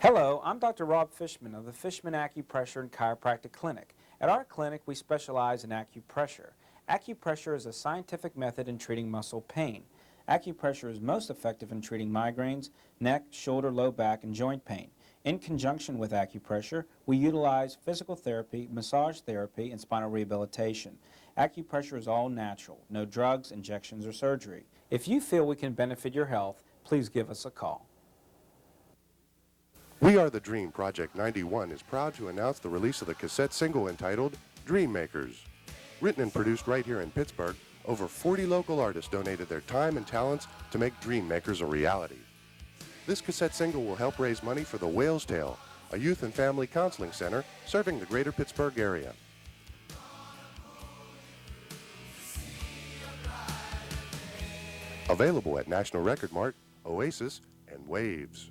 Hello, I'm Dr. Rob Fishman of the Fishman Acupressure and Chiropractic Clinic. At our clinic, we specialize in acupressure. Acupressure is a scientific method in treating muscle pain. Acupressure is most effective in treating migraines, neck, shoulder, low back, and joint pain. In conjunction with acupressure, we utilize physical therapy, massage therapy, and spinal rehabilitation. Acupressure is all natural, no drugs, injections, or surgery. If you feel we can benefit your health, please give us a call. We Are the Dream Project 91 is proud to announce the release of the cassette single entitled Dream Makers. Written and produced right here in Pittsburgh, over 40 local artists donated their time and talents to make Dream Makers a reality. This cassette single will help raise money for the Whale's Tale, a youth and family counseling center serving the greater Pittsburgh area. Available at National Record Mart, Oasis, and Waves.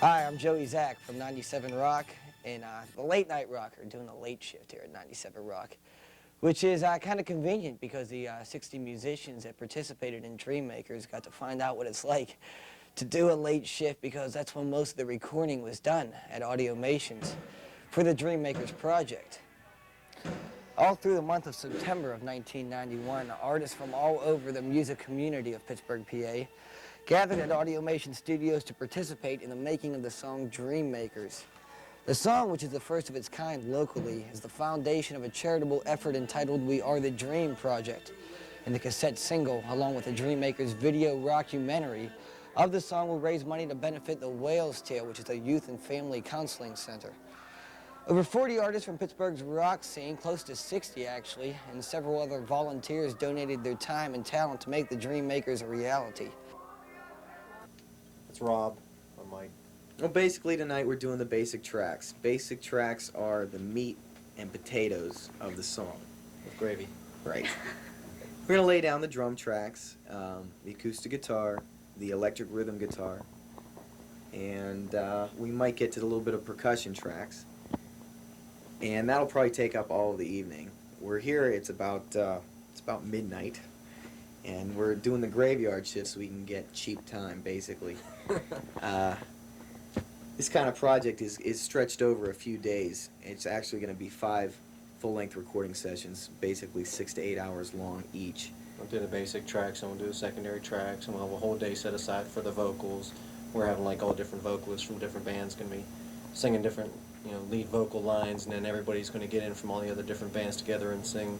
Hi, I'm Joey Zach from 97 Rock and the Late Night Rocker, doing the late shift here at 97 Rock, which is kind of convenient because the 60 musicians that participated in Dream Makers got to find out what it's like to do a late shift, because that's when most of the recording was done at Audiomations for the Dream Makers project. All through the month of September of 1991, artists from all over the music community of Pittsburgh, PA, gathered at Audiomation Studios to participate in the making of the song Dream Makers. The song, which is the first of its kind locally, is the foundation of a charitable effort entitled We Are the Dream Project. And the cassette single, along with the Dream Makers video rockumentary of the song, will raise money to benefit the Whale's Tale, which is a youth and family counseling center. Over 40 artists from Pittsburgh's rock scene, close to 60 actually, and several other volunteers donated their time and talent to make the Dream Makers a reality. It's Rob. I'm Mike. Well, basically tonight we're doing the basic tracks. Basic tracks are the meat and potatoes of the song. With gravy. Right. We're going to lay down the drum tracks, the acoustic guitar, the electric rhythm guitar, and we might get to a little bit of percussion tracks. And that'll probably take up all of the evening. We're here, it's about midnight. And we're doing the graveyard shift so we can get cheap time, basically. This kind of project is stretched over a few days. It's actually going to be 5 full-length recording sessions, basically 6 to 8 hours long each. We'll do the basic tracks, and we'll do the secondary tracks, and we'll have a whole day set aside for the vocals. We're having like all different vocalists from different bands going to be singing different, lead vocal lines, and then everybody's going to get in from all the other different bands together and sing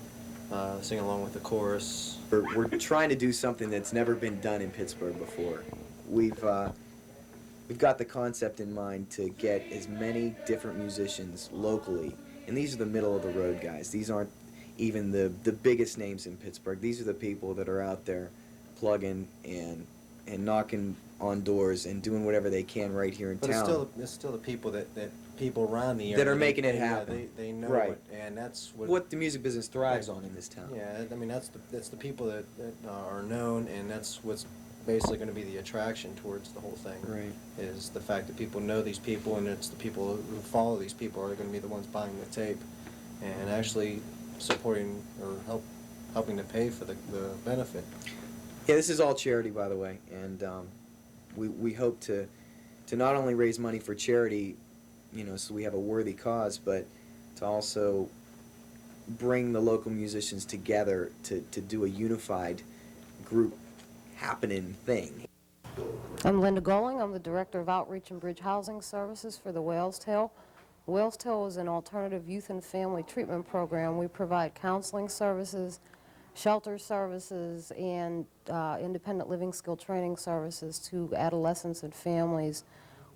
along with the chorus. We're trying to do something that's never been done in Pittsburgh before. We've got the concept in mind to get as many different musicians locally, and these are the middle of the road guys. These aren't even the biggest names in Pittsburgh. These are the people that are out there plugging and knocking on doors and doing whatever they can right here in town. But it's still the people that people around the area that are making it happen. They know right. it, and that's what the music business thrives on in this town. Yeah, I mean that's the people that are known, and that's what's basically going to be the attraction towards the whole thing. Right. Is the fact that people know these people, and it's the people who follow these people are going to be the ones buying the tape, and actually supporting or helping to pay for the benefit. Yeah, this is all charity, by the way, and we hope to not only raise money for charity, so we have a worthy cause, but to also bring the local musicians together to do a unified group happening thing. I'm Linda Goling. I'm the Director of Outreach and Bridge Housing Services for the Whale's Tale. Whale's Tale is an alternative youth and family treatment program. We provide counseling services, shelter services, and independent living skill training services to adolescents and families.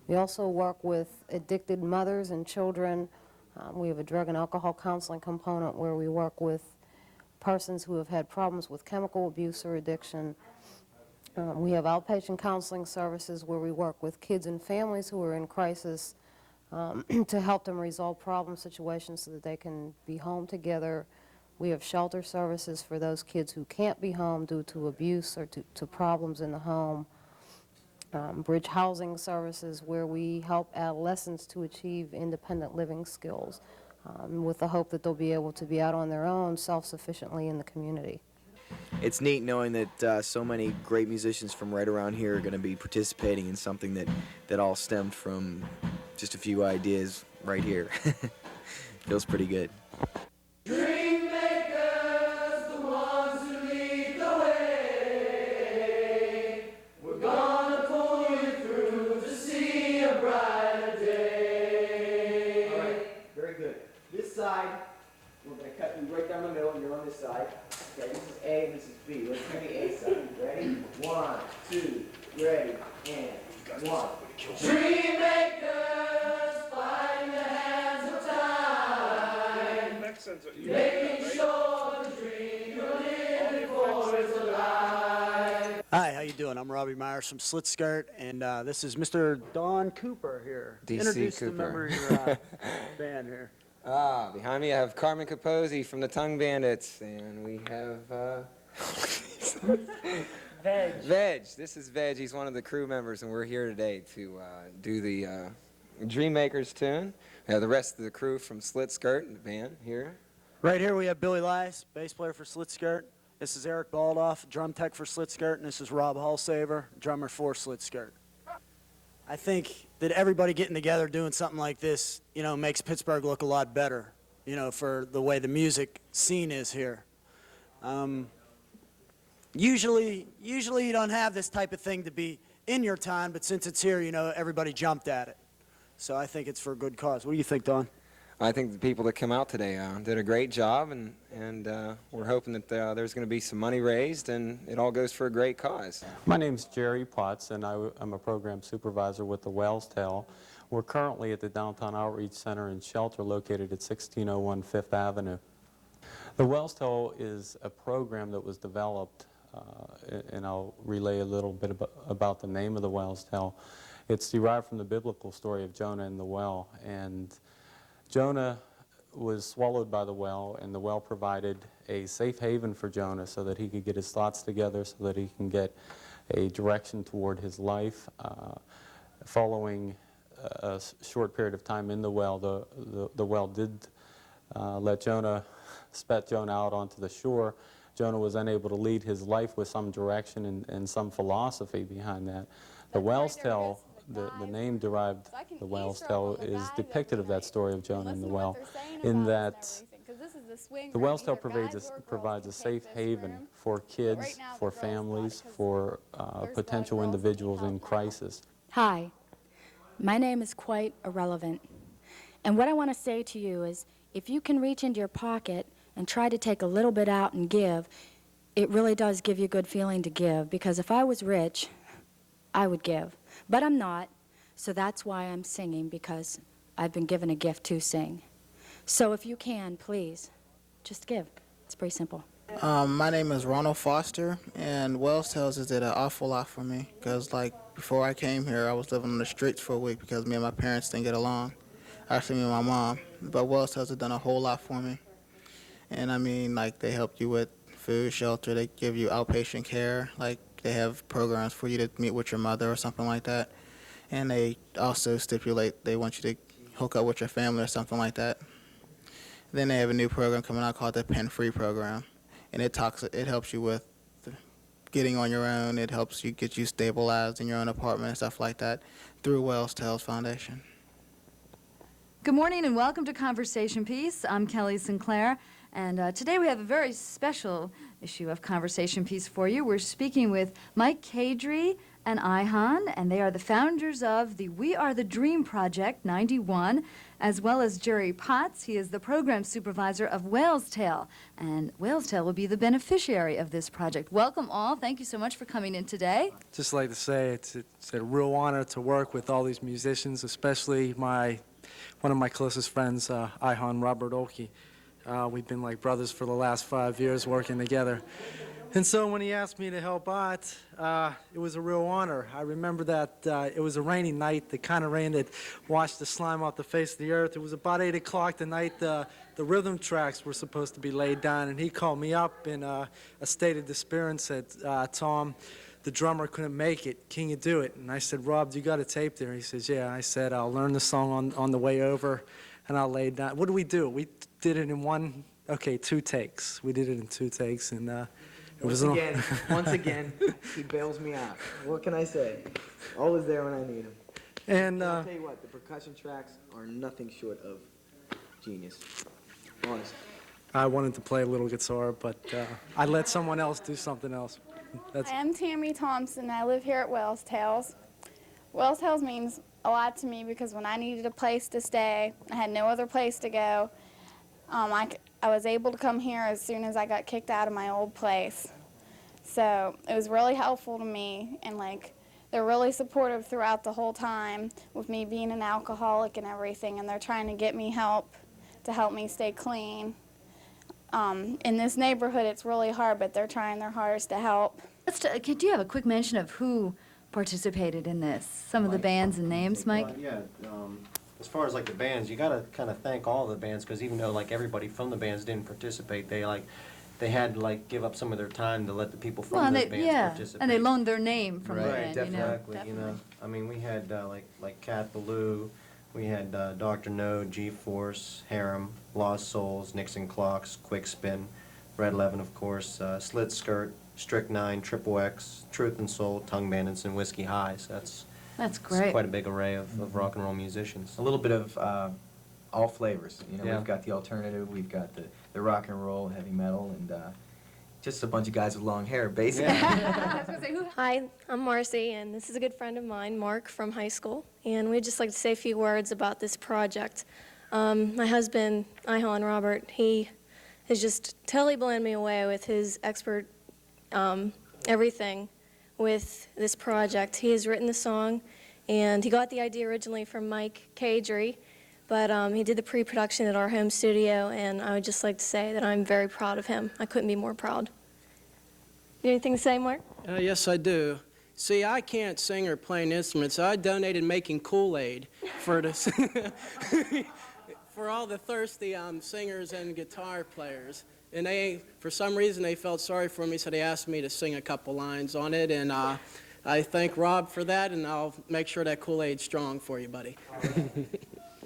We also work with addicted mothers and children. We have a drug and alcohol counseling component where we work with persons who have had problems with chemical abuse or addiction. We have outpatient counseling services where we work with kids and families who are in crisis to help them resolve problem situations so that they can be home together. We have shelter services for those kids who can't be home due to abuse or to problems in the home. Bridge housing services where we help adolescents to achieve independent living skills with the hope that they'll be able to be out on their own self-sufficiently in the community. It's neat knowing that so many great musicians from right around here are going to be participating in something that all stemmed from just a few ideas right here. Feels pretty good. We're going to cut you right down the middle, and you're on this side. Okay, this is A, and this is B. Let's do the A side. Ready? 1, 2, ready, and 1. Dream makers, find the hands of time. Making sure the dream you're living for is alive. Hi, how you doing? I'm Robbie Myers from Slit Skirt, and this is Mr. Don Cooper here. DC Introduce Cooper. the member of your band here. Behind me I have Carmen Capozzi from the Tongue Bandits, and we have, Veg. This is Veg. He's one of the crew members, and we're here today to do the Dreammakers tune. We have the rest of the crew from Slit Skirt and the band here. Right here we have Billy Lice, bass player for Slit Skirt. This is Eric Baldoff, drum tech for Slit Skirt, and this is Rob Hulsaver, drummer for Slit Skirt. I think that everybody getting together doing something like this, makes Pittsburgh look a lot better, for the way the music scene is here. Usually you don't have this type of thing to be in your town, but since it's here, everybody jumped at it. So I think it's for a good cause. What do you think, Don? I think the people that come out today did a great job, and we're hoping that there's going to be some money raised, and it all goes for a great cause. My name's Jerry Potts, and I'm a program supervisor with the Wells Tale. We're currently at the Downtown Outreach Center and Shelter located at 1601 Fifth Avenue. The Wells Tale is a program that was developed, and I'll relay a little bit about the name of the Wells Tale. It's derived from the biblical story of Jonah and the well, and Jonah was swallowed by the well, and the well provided a safe haven for Jonah so that he could get his thoughts together, so that he can get a direction toward his life. Following a short period of time in the well, the well did spat Jonah out onto the shore. Jonah was unable to lead his life with some direction and some philosophy behind that. The Wells Tale, the name derived, the Wells Tale, is depicted of that story of Jonah and the well, in that the Wells Tale provides a safe haven for kids, for families, for potential individuals in crisis. Hi, my name is Quite Irrelevant, and what I want to say to you is, if you can reach into your pocket and try to take a little bit out and give, it really does give you a good feeling to give, because if I was rich, I would give. But I'm not, so that's why I'm singing, because I've been given a gift to sing. So if you can, please, just give. It's pretty simple. My name is Ronald Foster, and Wells Tales did an awful lot for me, because before I came here, I was living on the streets for a week because me and my parents didn't get along. Actually, me and my mom. But Wells Tales has done a whole lot for me. And they help you with food, shelter, they give you outpatient care, they have programs for you to meet with your mother or something like that. And they also stipulate they want you to hook up with your family or something like that. Then they have a new program coming out called the Pen Free program. And it helps you with getting on your own. It helps you get you stabilized in your own apartment and stuff like that through Wells Tales Foundation. Good morning and welcome to Conversation Piece. I'm Kelly Sinclair, and today we have a very special issue of Conversation Piece for you. We're speaking with Mike Kadri and Ihan, and they are the founders of the We Are the Dream Project 91, as well as Jerry Potts. He is the program supervisor of Wales Tale, and Wales Tale will be the beneficiary of this project. Welcome all. Thank you so much for coming in today. Just like to say it's a real honor to work with all these musicians, especially one of my closest friends, Ihan Robert Oki. We've been like brothers for the last 5 years working together. And so when he asked me to help out, it was a real honor. I remember that it was a rainy night, the kind of rain that washed the slime off the face of the earth. It was about 8 o'clock the night the rhythm tracks were supposed to be laid down, and he called me up in a state of despair and said, Tom, the drummer couldn't make it. Can you do it? And I said, Rob, you got a tape there? He says, yeah. I said, I'll learn the song on the way over, and I'll lay it down. What do? We did it in 2 takes. We did it in 2 takes, and it was once again, he bails me out. What can I say? Always there when I need him. And I'll tell you what, the percussion tracks are nothing short of genius. Honest. I wanted to play a little guitar, but I let someone else do something else. Hi, I'm Tammy Thompson. I live here at Wells Tales. Wells Tales means a lot to me because when I needed a place to stay, I had no other place to go. I was able to come here as soon as I got kicked out of my old place. So it was really helpful to me, and they're really supportive throughout the whole time with me being an alcoholic and everything, and they're trying to get me help to help me stay clean. In this neighborhood, it's really hard, but they're trying their hardest to help. Do you have a quick mention of who participated in this? Some of the bands and names, Mike? Yeah. As far as the bands, you got to kind of thank all the bands, because even though everybody from the bands didn't participate, they had to give up some of their time to let the people from those bands participate. And they loaned their name from the Right, band, definitely. You know, I mean, we had like Cat Ballou, we had Dr. No, G-Force, Harem, Lost Souls, Nixon Clocks, Quickspin, Red Levin, of course, Slit Skirt, Strict 9, Triple X, Truth and Soul, Tongue Bandits, and Whiskey High. So that's great. Quite a big array of rock and roll musicians. A little bit of all flavors. Yeah. We've got the alternative, we've got the rock and roll, heavy metal, and just a bunch of guys with long hair, basically. Hi, I'm Marcy, and this is a good friend of mine, Mark, from high school. And we'd just like to say a few words about this project. My husband, Ihan Robert, he has just totally blown me away with his expert everything with this project. He has written the song, and he got the idea originally from Mike Cadry, but he did the pre-production at our home studio, and I would just like to say that I'm very proud of him. I couldn't be more proud. You have anything to say, Mark? Yes, I do. See, I can't sing or play an instrument, so I donated making Kool-Aid for this, for all the thirsty singers and guitar players. And they, for some reason, they felt sorry for me, so they asked me to sing a couple lines on it, and I thank Rob for that, and I'll make sure that Kool-Aid's strong for you, buddy.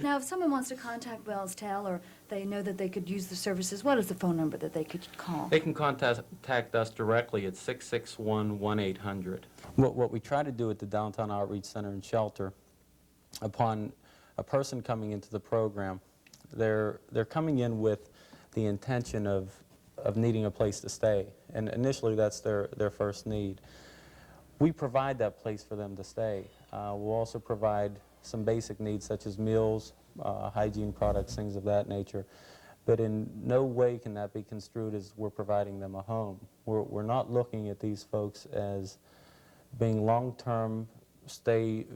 Now, if someone wants to contact Wells Tale, or they know that they could use the services, what is the phone number that they could call? They can contact us directly at 661-1800. What we try to do at the Downtown Outreach Center and Shelter, upon a person coming into the program, they're coming in with the intention of needing a place to stay, and initially that's their first need. We provide that place for them to stay. We'll also provide some basic needs such as meals, hygiene products, things of that nature. But in no way can that be construed as we're providing them a home. We're not looking at these folks as being long-term, staying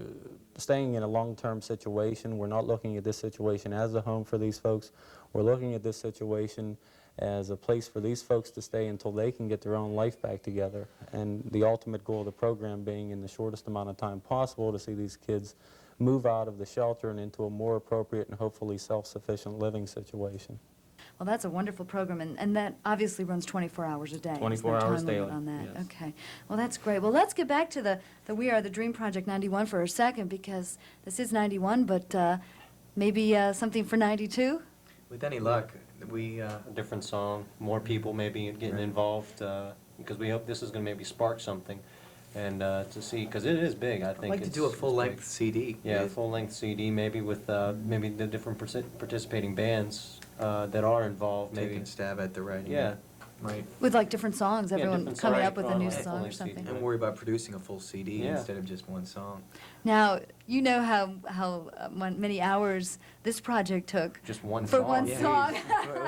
in a long-term situation. We're not looking at this situation as a home for these folks. We're looking at this situation as a place for these folks to stay until they can get their own life back together. And the ultimate goal of the program being in the shortest amount of time possible to see these kids move out of the shelter and into a more appropriate and hopefully self-sufficient living situation. Well, that's a wonderful program, and that obviously runs 24 hours a day. 24 There's no hours time limit daily, on that. yes. Okay. Well, that's great. Well, let's get back to the We Are the Dream Project 91 for a second, because this is 91, but maybe something for 92? With any luck, A different song, more people maybe getting involved, because we hope this is going to maybe spark something. And to see, because it is big, I think. I'd like to do a full-length CD. Yeah, a full-length CD, maybe with maybe the different participating bands that are involved. Maybe Taking a stab at the writing. Yeah. Right. With like different songs, Yeah, everyone different coming songs up with a on new a song or full-length CD. something. And worry about producing a full CD Yeah. instead of just one song. Now, you know how many hours this project took. Just one for song. one Yeah. song.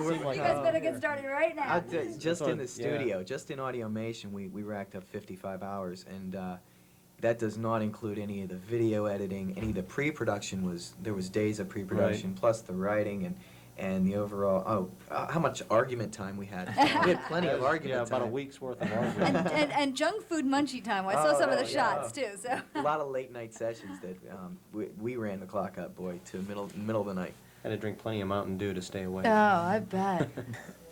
We're You guys better get started right now. Just in the Yeah. studio, just in Audiomation, we racked up 55 hours, and that does not include any of the video editing, any of the pre-production. There was days of pre-production, plus the writing, and and the overall, how much argument time we had. We had plenty of argument time. about a week's worth of argument. and junk food munchie time. I saw some of the shots too. So A lot of late night sessions that we ran the clock up, boy, to middle of the night. Had to drink plenty of Mountain Dew to stay awake. Oh, I bet.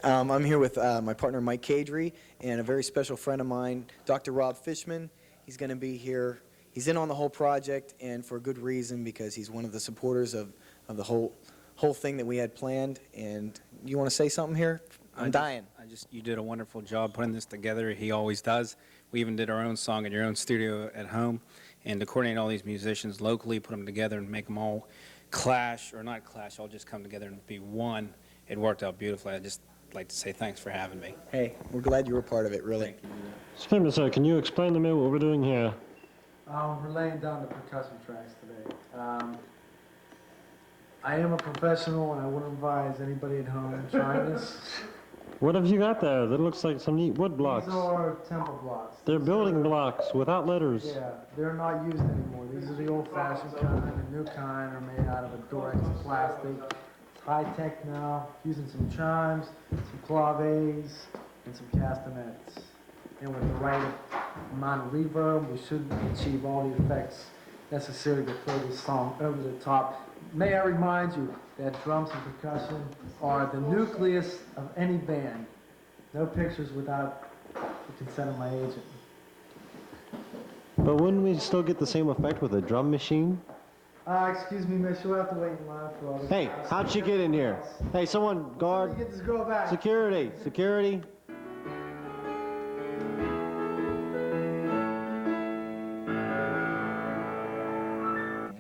I'm here with my partner Mike Cadry and a very special friend of mine, Dr. Rob Fishman. He's going to be here. He's in on the whole project, and for a good reason, because he's one of the supporters of the whole thing that we had planned. And you want to say something here? I'm dying. You did a wonderful job putting this together. He always does. We even did our own song in your own studio at home, and to coordinate all these musicians locally, put them together and make them all clash, or not clash, all just come together and be one. It worked out beautifully. I'd just like to say thanks for having me. Hey, we're glad you were part of it, really. Excuse me, sir, can you explain to me what we're doing here? We're laying down the percussion tracks today. I am a professional, and I wouldn't advise anybody at home trying this. What have you got there? That looks like some neat wood blocks. These are temple blocks. They're building blocks without letters. Yeah, they're not used anymore. These are the old-fashioned kind. The new kind are made out of a direct plastic. It's high-tech now, using some chimes, some claves, and some castanets. And with the right amount of reverb, we should achieve all the effects necessary to play this song over the top. May I remind you that drums and percussion are the nucleus of any band. No pictures without the consent of my agent. But wouldn't we still get the same effect with a drum machine? Excuse me, miss, you'll have to wait in line for others. Hey, how'd she get in here? Hey, someone, guard. Get this girl back. Security, security.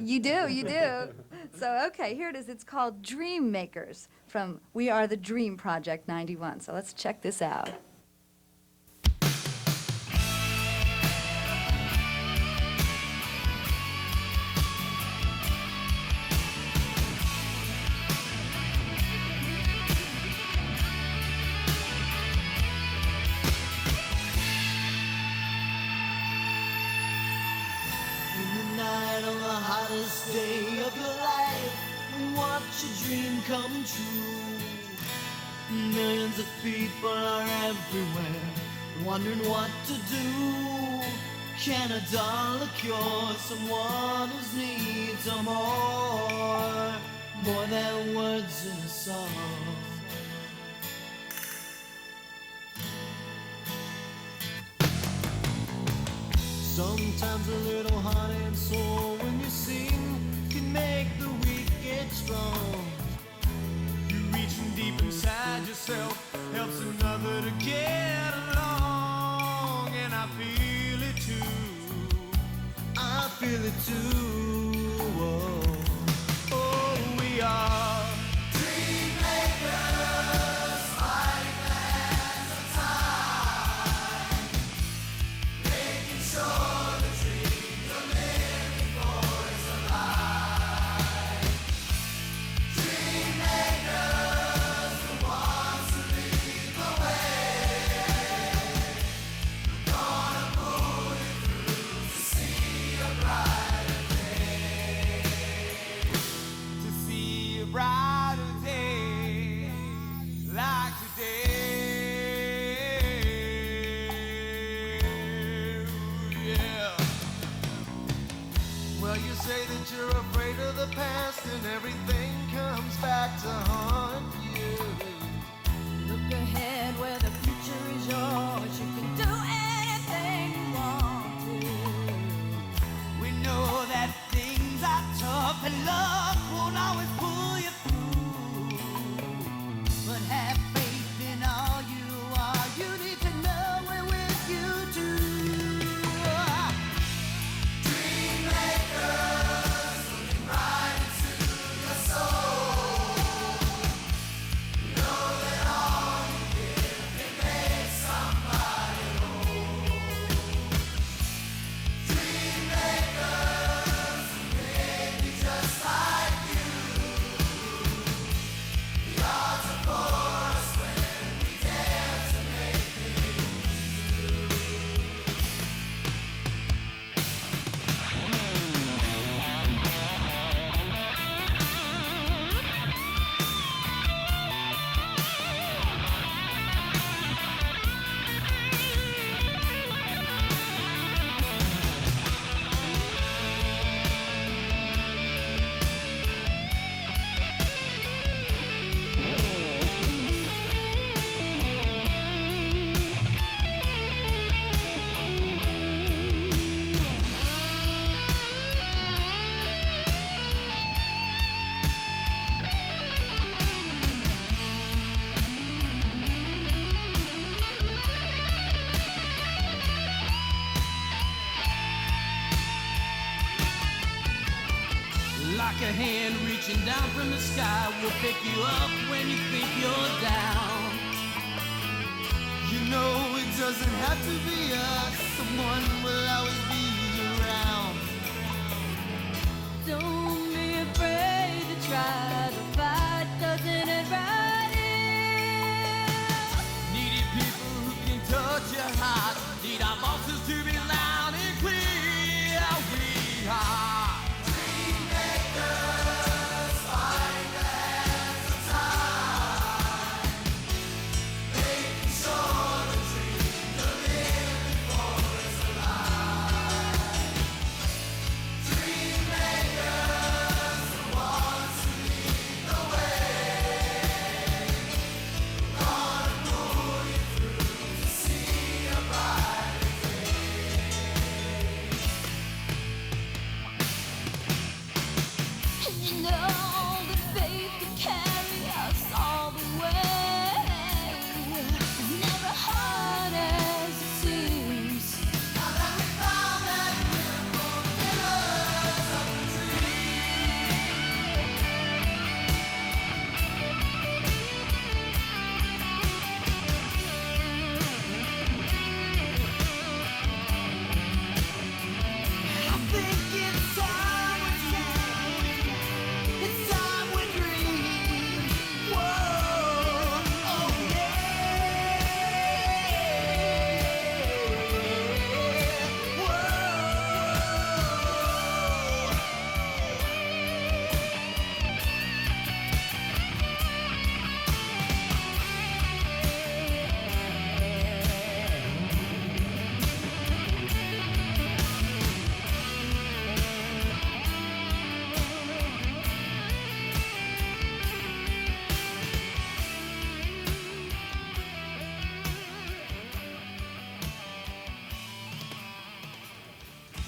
You do. So, okay, here it is. It's called Dream Makers from We Are the Dream Project 91. So let's check this out. On the hottest day of your life, watch your dream come true. Millions of people are everywhere, wondering what to do. Can a dollar cure someone whose needs are more than words in a song? Sometimes a little heart and soul when you sing can make the weak get strong. You reach from deep inside yourself, helps another to get along. And I feel it too. I feel it too. Oh, we are dream makers, fighting hands of time, making sure the dream you're living for is alive. Dream makers, the ones who lead like a hand reaching down from the sky will pick you up when you think you're down. You know it doesn't have to be us, someone will always be around. Don't be afraid to try to fight, doesn't it right here? Needy people who can touch your heart, need our voices to be loud and clear. We are dream makers, fighting the hands of time, making sure the dream you're living for is alive. Dream makers, the ones who lead the way, gonna pull you through to see a brighter And you know that faith can carry us all the way. It's never hard as it seems. Now that we found that we're fulfillers of the I think it's time we dream. It's time we dream. Whoa, oh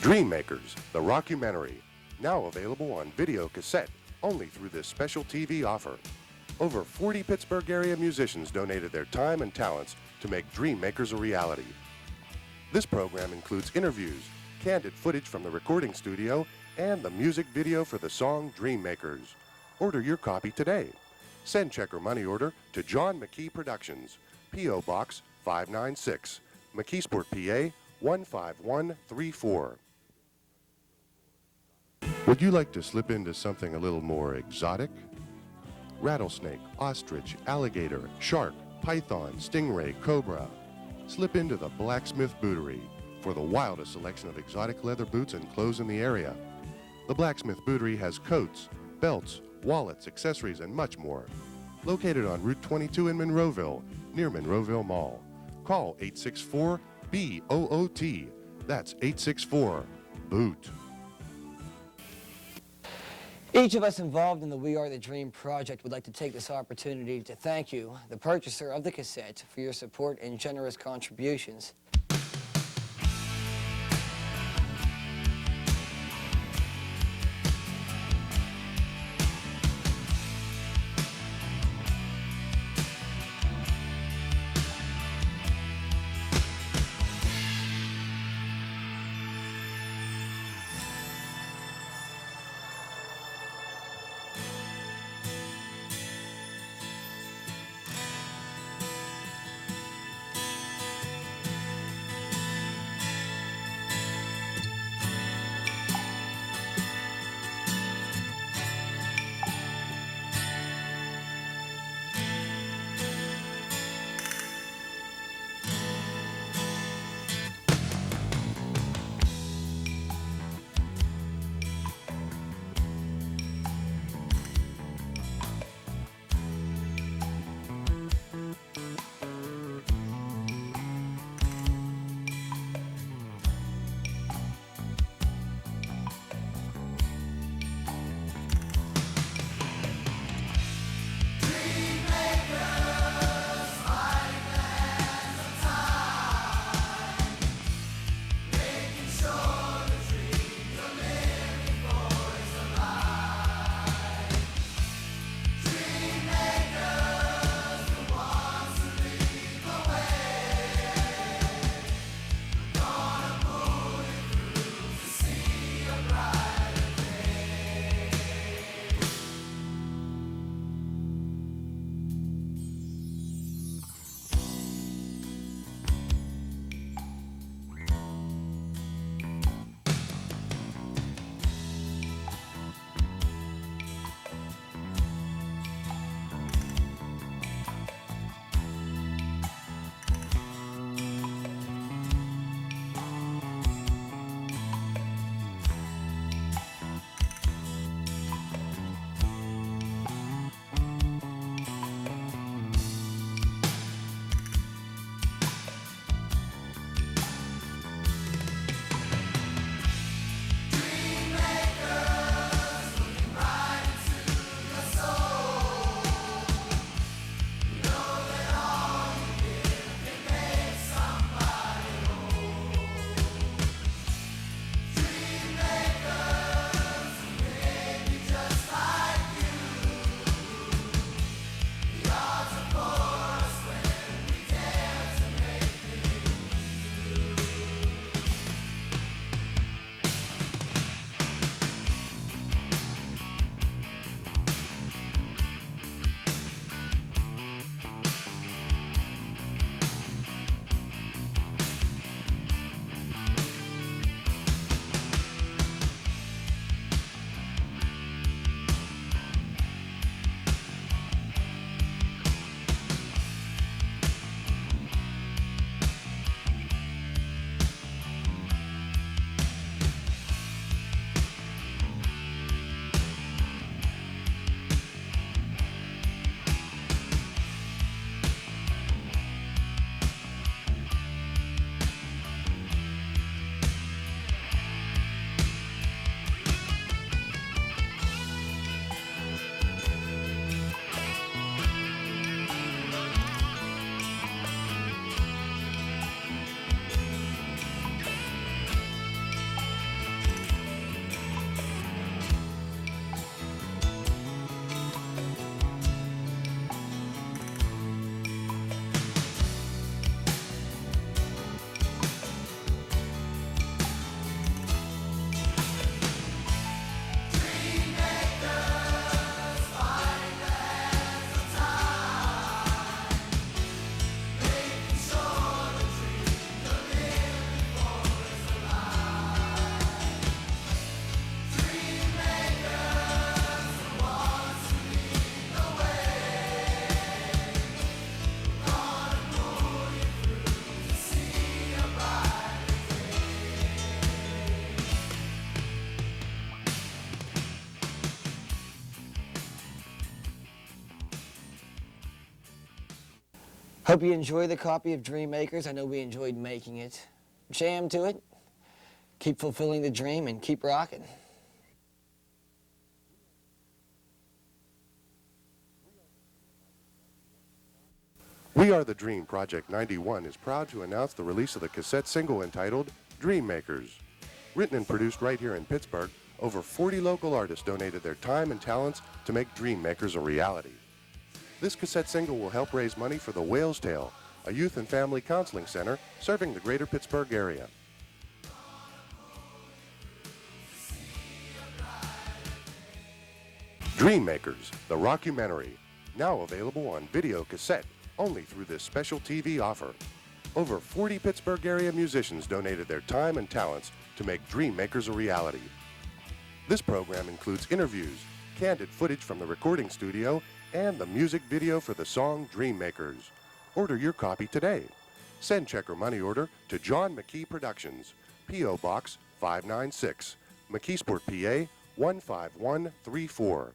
Dream Makers, the Rockumentary, now available on video cassette only through this special TV offer. Over 40 Pittsburgh area musicians donated their time and talents to make Dream Makers a reality. This program includes interviews, candid footage from the recording studio, and the music video for the song Dream Makers. Order your copy today. Send check or money order to John McKee Productions, P.O. Box 596, McKeesport, PA 15134. Would you like to slip into something a little more exotic? Rattlesnake, ostrich, alligator, shark, python, stingray, cobra. Slip into the Blacksmith Bootery for the wildest selection of exotic leather boots and clothes in the area. The Blacksmith Bootery has coats, belts, wallets, accessories, and much more. Located on Route 22 in Monroeville, near Monroeville Mall. Call 864-BOOT. That's 864-BOOT. Each of us involved in the We Are the Dream project would like to take this opportunity to thank you, the purchaser of the cassette, for your support and generous contributions. Hope you enjoy the copy of Dream Makers. I know we enjoyed making it. Jam to it. Keep fulfilling the dream and keep rocking. We Are the Dream Project 91 is proud to announce the release of the cassette single entitled Dream Makers. Written and produced right here in Pittsburgh, over 40 local artists donated their time and talents to make Dream Makers a reality. This cassette single will help raise money for the Whale's Tale, a youth and family counseling center serving the greater Pittsburgh area. Dream Makers, the Rockumentary, now available on video cassette only through this special TV offer. Over 40 Pittsburgh area musicians donated their time and talents to make Dream Makers a reality. This program includes interviews, candid footage from the recording studio, and the music video for the song Dream Makers. Order your copy today. Send check or money order to John McKee Productions, P.O. Box 596, McKeesport, PA 15134.